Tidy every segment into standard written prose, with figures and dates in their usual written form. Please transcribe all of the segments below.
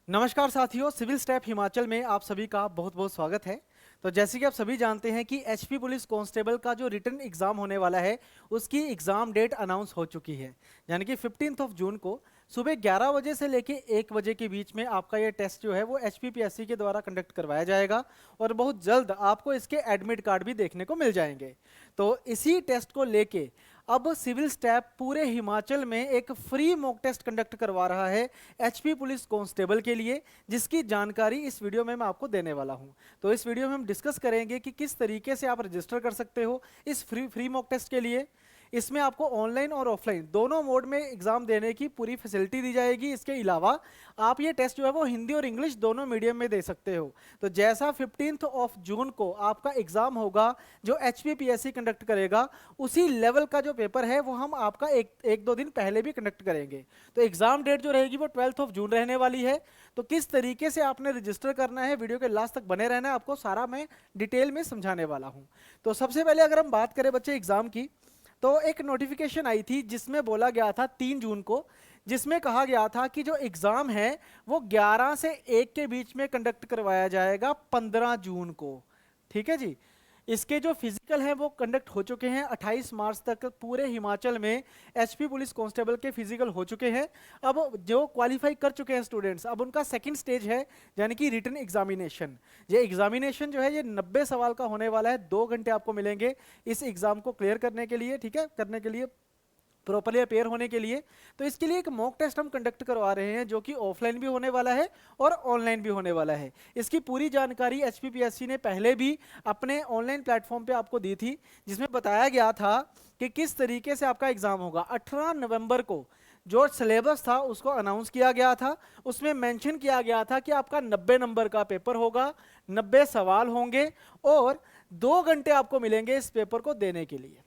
नमस्कार साथियों, civil step Himachal में आप सभी का बहुत बहुत स्वागत है। तो जैसे कि आप सभी जानते हैं कि एचपी पुलिस कांस्टेबल का जो रिटन एग्जाम होने वाला है उसकी एग्जाम डेट अनाउंस हो चुकी है। यानी कि 15 जून को सुबह 11 बजे से लेके 1 बजे के बीच में आपका ये टेस्ट जो है वो एचपीपीएससी के द्वारा कंडक्ट करवाया जाएगा और बहुत जल्द आपको इसके एडमिट कार्ड भी देखने को मिल जाएंगे। तो इसी टेस्ट को लेके अब सिविल स्टैफ पूरे हिमाचल में एक फ्री मॉक टेस्ट कंडक्ट करवा रहा है एचपी पुलिस कांस्टेबल के लिए, जिसकी जानकारी इस वीडियो में मैं आपको देने वाला हूं। तो इस वीडियो में हम डिस्कस करेंगे कि किस तरीके से आप रजिस्टर कर सकते हो इस फ्री मॉक टेस्ट के लिए। इसमें आपको ऑनलाइन और ऑफलाइन दोनों मोड में एग्जाम देने की पूरी फैसिलिटी दी जाएगी। इसके अलावा आप ये टेस्ट जो है वो हिंदी और इंग्लिश दोनों मीडियम में दे सकते हो। तो जैसा 15 जून को आपका एग्जाम होगा जो एचपीपीएससी कंडक्ट करेगा, उसी लेवल का जो पेपर है वो हम आपका एक दो दिन पहले भी कंडक्ट करेंगे। तो एग्जाम डेट जो रहेगी वो 12 जून रहने वाली है। तो किस तरीके से आपने रजिस्टर करना है, वीडियो के लास्ट तक बने रहना है, आपको सारा मैं डिटेल में समझाने वाला हूं। तो सबसे पहले अगर हम बात करें बच्चे एग्जाम की, तो एक नोटिफिकेशन आई थी जिसमें बोला गया था 3 जून को, जिसमें कहा गया था कि जो एग्जाम है वो 11 से 1 के बीच में कंडक्ट करवाया जाएगा 15 जून को। ठीक है जी। इसके जो फिजिकल हैं वो कंडक्ट हो चुके हैं 28 मार्च तक पूरे हिमाचल में एचपी पुलिस कांस्टेबल के फिजिकल हो चुके हैं। अब जो क्वालिफाई कर चुके हैं स्टूडेंट्स, अब उनका सेकंड स्टेज है यानी कि रिटन एग्जामिनेशन। ये एग्जामिनेशन जो है ये 90 सवाल का होने वाला है। 2 घंटे आपको मिलेंगे इस एग्जाम को क्लियर करने के लिए, ठीक है, करने के लिए, प्रॉपरली अपेयर होने के लिए। तो इसके लिए एक मॉक टेस्ट हम कंडक्ट करवा रहे हैं जो कि ऑफलाइन भी होने वाला है और ऑनलाइन भी होने वाला है। इसकी पूरी जानकारी एचपीपीएससी ने पहले भी अपने ऑनलाइन प्लेटफॉर्म पे आपको दी थी, जिसमें बताया गया था कि किस तरीके से आपका एग्जाम होगा। 18 नवंबर को जो सिलेबस था उसको अनाउंस किया गया था। उसमें मेंशन किया गया था कि आपका 90 नंबर का पेपर होगा, 90 सवाल होंगे और 2 घंटे आपको मिलेंगे इस पेपर को देने के लिए।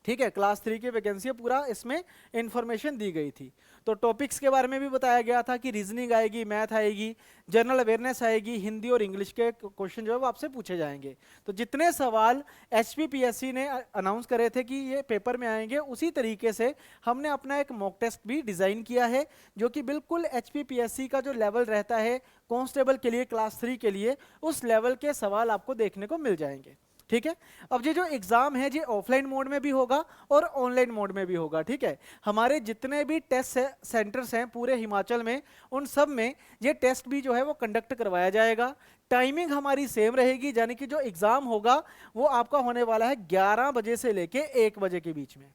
ठीक है, क्लास 3 की वैकेंसी पूरा इसमें इंफॉर्मेशन दी गई थी। तो टॉपिक्स के बारे में भी बताया गया था कि रीजनिंग आएगी, मैथ आएगी, जनरल अवेयरनेस आएगी, हिंदी और इंग्लिश के क्वेश्चन जो है वो आपसे पूछे जाएंगे। तो जितने सवाल एचपीपीएससी ने अनाउंस करे थे कि ये पेपर में आएंगे, उसी तरीके से हमने अपना एक मॉक टेस्ट भी डिजाइन किया है जो कि बिल्कुल एचपीपीएससी का जो लेवल रहता है कांस्टेबल के लिए, क्लास 3 के लिए, उस लेवल के सवाल आपको देखने को मिल जाएंगे। ठीक है। अब ये जो एग्जाम है ये ऑफलाइन मोड में भी होगा और ऑनलाइन मोड में भी होगा। ठीक है, हमारे जितने भी टेस्ट सेंटर्स हैं पूरे हिमाचल में, उन सब में ये टेस्ट भी जो है वो कंडक्ट करवाया जाएगा। टाइमिंग हमारी सेम रहेगी, यानी कि जो एग्जाम होगा वो आपका होने वाला है 11 बजे से लेके 1 बजे के बीच में।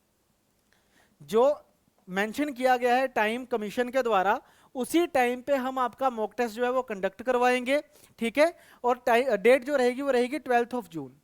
जो मेंशन किया गया है टाइम कमीशन के द्वारा, उसी टाइम पे हम आपका मॉक टेस्ट जो है वो कंडक्ट करवाएंगे। ठीक है, और डेट जो रहेगी वो रहेगी 12 जून।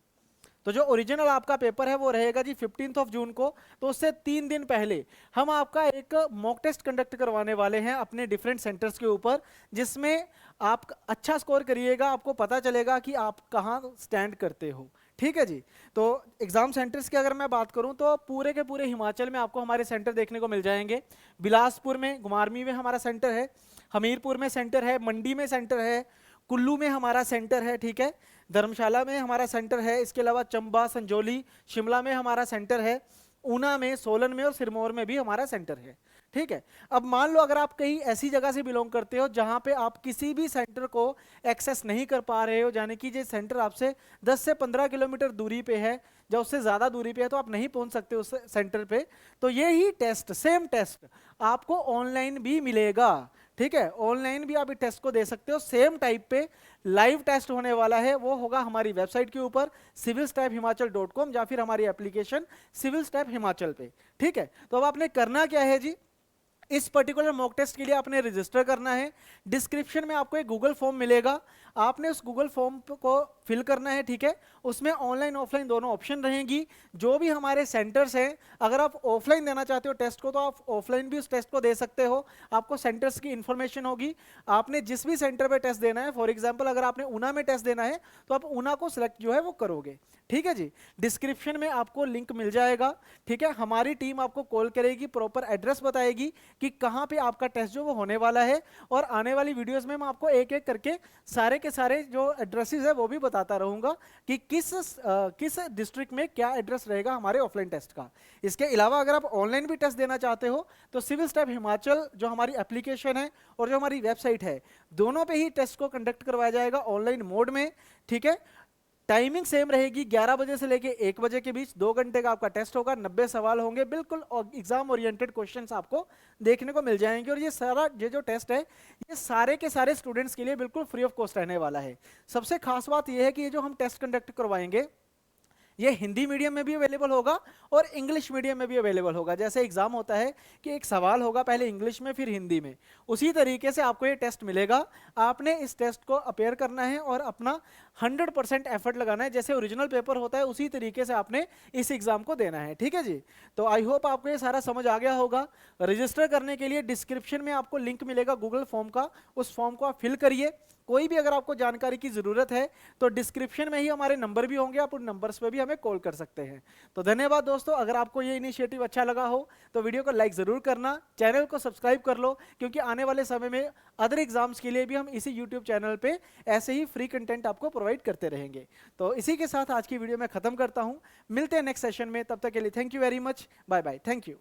तो जो ओरिजिनल आपका पेपर है वो रहेगा जी 15 जून को। तो उससे 3 दिन पहले हम आपका एक मॉक टेस्ट कंडक्ट करवाने वाले हैं अपने डिफरेंट सेंटर्स के ऊपर, जिसमें आप अच्छा स्कोर करिएगा, आपको पता चलेगा कि आप कहाँ स्टैंड करते हो। ठीक है जी। तो एग्जाम सेंटर्स की अगर मैं बात करूं तो पूरे के पूरे हिमाचल में आपको हमारे सेंटर देखने को मिल जाएंगे। बिलासपुर में, घुमारवीं में हमारा सेंटर है, हमीरपुर में सेंटर है, मंडी में सेंटर है, कुल्लू में हमारा सेंटर है, ठीक है, धर्मशाला में हमारा सेंटर है, इसके अलावा चंबा, संजौली, शिमला में हमारा सेंटर है, ऊना में, सोलन में और सिरमौर में भी हमारा सेंटर है। ठीक है। अब मान लो अगर आप कहीं ऐसी जगह से बिलोंग करते हो जहां पे आप किसी भी सेंटर को एक्सेस नहीं कर पा रहे हो, यानी कि ये सेंटर आपसे 10 से 15 किलोमीटर दूरी पे है, या उससे ज्यादा दूरी पे है, तो आप नहीं पहुंच सकते उस सेंटर पे, तो ये ही टेस्ट, सेम टेस्ट आपको ऑनलाइन भी मिलेगा। ठीक है, ऑनलाइन भी आप इस टेस्ट को दे सकते हो। सेम टाइप पे लाइव टेस्ट होने वाला है, वो होगा हमारी वेबसाइट के ऊपर civilstephimacal.com या फिर हमारी एप्लीकेशन सिविल स्टेप हिमाचल पे। ठीक है, तो अब आपने करना क्या है जी, इस पर्टिकुलर मॉक टेस्ट के लिए आपने रजिस्टर करना है। डिस्क्रिप्शन में आपको एक गूगल फॉर्म मिलेगा, आपने उस गूगल फॉर्म को फिल करना है। ठीक है, उसमें ऑनलाइन ऑफलाइन दोनों ऑप्शन रहेंगी। जो भी हमारे सेंटर्स हैं, अगर आप ऑफलाइन देना चाहते हो टेस्ट को तो आप ऑफलाइन भी उस टेस्ट को दे सकते हो, आपको सेंटर्स की इंफॉर्मेशन होगी। आपने जिस भी सेंटर पे टेस्ट देना है, फॉर एग्जांपल अगर आपने ऊना में टेस्ट देना है तो आप ऊना को सिलेक्ट जो है वो करोगे। ठीक है जी, डिस्क्रिप्शन में आपको लिंक मिल जाएगा। ठीक है, हमारी टीम आपको कॉल करेगी, प्रॉपर एड्रेस बताएगी कि कहाँ पे आपका टेस्ट जो वो होने वाला है, और आने वाली वीडियोस में मैं आपको एक एक करके सारे के सारे जो एड्रेसेस है वो भी बताता रहूँगा कि किस डिस्ट्रिक्ट में क्या एड्रेस रहेगा हमारे ऑफलाइन टेस्ट का। इसके अलावा अगर आप ऑनलाइन भी टेस्ट देना चाहते हो तो सिविल स्टैफ हिमाचल जो हमारी एप्लीकेशन है और जो हमारी वेबसाइट है, दोनों पे ही टेस्ट को कंडक्ट करवाया जाएगा ऑनलाइन मोड में। ठीक है, टाइमिंग सेम रहेगी, 11 बजे से लेके 1 बजे के बीच 2 घंटे का आपका टेस्ट होगा। 90 सवाल होंगे, बिल्कुल एग्जाम ओरिएंटेड क्वेश्चंस आपको देखने को मिल जाएंगे। और ये जो टेस्ट है ये सारे के सारे स्टूडेंट्स के लिए बिल्कुल फ्री ऑफ कॉस्ट रहने वाला है। सबसे खास बात यह है कि ये जो हम टेस्ट कंडक्ट करवाएंगे ये हिंदी मीडियम में भी अवेलेबल होगा और इंग्लिश मीडियम में भी अवेलेबल होगा। जैसे एग्जाम होता है कि एक सवाल होगा पहले इंग्लिश में फिर हिंदी में, उसी तरीके से आपको ये टेस्ट मिलेगा। आपने इस टेस्ट को अपेयर करना है और अपना 100% एफर्ट लगाना है। जैसे ओरिजिनल पेपर होता है उसी तरीके से आपने इस एग्जाम को देना है। ठीक है जी, तो आई होप आपको ये सारा समझ आ गया होगा। रजिस्टर करने के लिए डिस्क्रिप्शन में आपको लिंक मिलेगा गूगल फॉर्म का, उस फॉर्म को आप फिल करिए। कोई भी अगर आपको जानकारी की जरूरत है तो डिस्क्रिप्शन में ही हमारे नंबर भी होंगे, आप उन नंबर्स पे भी हमें कॉल कर सकते हैं। तो धन्यवाद दोस्तों, अगर आपको ये इनिशिएटिव अच्छा लगा हो तो वीडियो को लाइक जरूर करना, चैनल को सब्सक्राइब कर लो, क्योंकि आने वाले समय में अदर एग्जाम्स के लिए भी हम इसी यूट्यूब चैनल पे ऐसे ही फ्री कंटेंट आपको प्रोवाइड करते रहेंगे। तो इसी के साथ आज की वीडियो मैं खत्म करता हूँ, मिलते हैं नेक्स्ट सेशन में, तब तक के लिए thank you very much, bye bye, thank you.